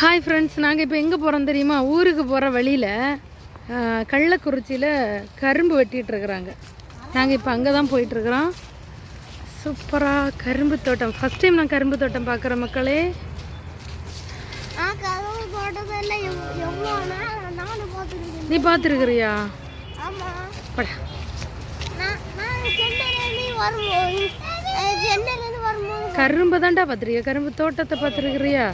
Hi friends, நாங்கள் இப்போ எங்கே போகிறோம் தெரியுமா? ஊருக்கு போகிற வழியில் கள்ளக்குறிச்சியில் கரும்பு வெட்டிகிட்ருக்குறாங்க. நாங்கள் இப்போ அங்கே தான் போயிட்டுருக்குறோம். சூப்பராக கரும்பு தோட்டம். ஃபஸ்ட் டைம் நான் கரும்பு தோட்டம் பார்க்குற மக்களே. நீ பார்த்துருக்குறியா? கரும்பு தான்டா பார்த்துருக்கியா? கரும்பு தோட்டத்தை பார்த்துருக்குறியா?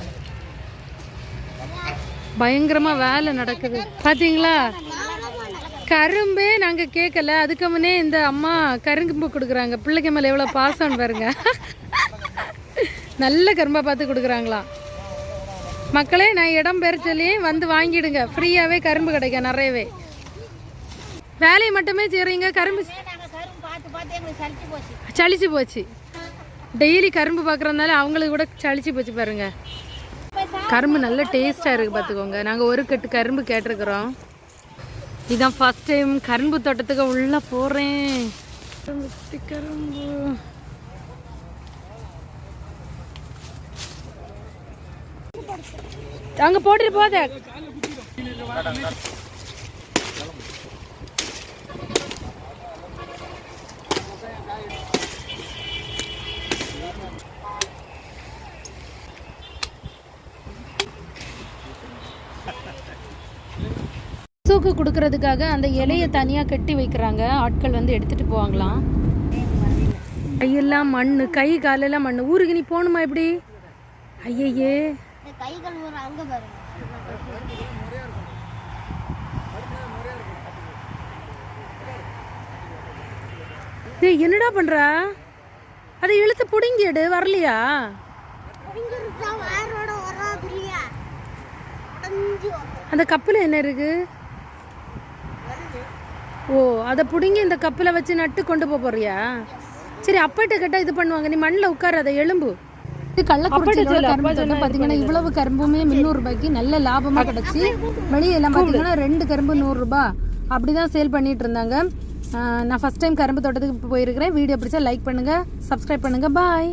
பயங்கரமா வேலை நடக்குது பாத்தீங்களா? கரும்பே நாங்க கேட்கல, அதுக்கு முன்னே இந்த அம்மா கரும்பு கொடுக்குறாங்க. பிள்ளைக்கு மேல எவ்வளவு பாசம் பாருங்க. நல்ல கரும்பா பார்த்து கொடுக்குறாங்களாம். மக்களே, நான் இடம் பெற சொல்லி வந்து வாங்கிடுங்க. ஃப்ரீயாவே கரும்பு கிடைக்கும் நிறையவே. வேலையை மட்டுமே செய்றீங்க. கரும்பு சளிச்சு போச்சு. டெய்லி கரும்பு பார்க்குறதுனால அவங்களுக்கு கூட சளிச்சு போச்சு பாருங்க. கரும்பு நல்ல டேஸ்ட்டாக இருக்குது பார்த்துக்கோங்க. நாங்கள் ஒரு கட்டு கரும்பு கேட்டிருக்கிறோம். இதுதான் ஃபஸ்ட் டைம் கரும்பு தோட்டத்துக்கு உள்ளே போகிறேன். கரும்பு அங்கே போட்டுட்டு போத. சூக்கு கொடுக்கறதுக்காக அந்த இலையை தனியாக கட்டி வைக்கிறாங்க. ஆட்கள் வந்து எடுத்துட்டு போவாங்களாம். கையெல்லாம் மண், கை காலெல்லாம் மண். ஊருக்கு நீ போகணுமா? எப்படி? ஐயே, என்னடா பண்ற? அதை இழுத்து புடுங்கி எடு. வரலையா? அந்த கப்பில் என்ன இருக்கு? ஓ, அதை பிடுங்கி இந்த கப்பில் வச்சு நட்டு கொண்டு போறியா? சரி, அப்பாட்ட கேட்டால் இது பண்ணுவாங்க. நீ மண்ணில் உட்கார, அதை எலும்பு. கள்ளக்குறிச்சியோட கரும்பு தோட்டம் பார்த்தீங்கன்னா இவ்வளவு கரும்புமே 300 ரூபாய்க்கு நல்ல லாபமாக கிடச்சி. வெளியெல்லாம் பார்த்தீங்கன்னா 2 கரும்பு 100 ரூபாய் அப்படிதான் சேல் பண்ணிட்டு இருந்தாங்க. நான் ஃபர்ஸ்ட் டைம் கரும்பு தோட்டத்துக்கு போயிருக்கிறேன். வீடியோ பிடிச்சா லைக் பண்ணுங்க, சப்ஸ்கிரைப் பண்ணுங்க. பாய்.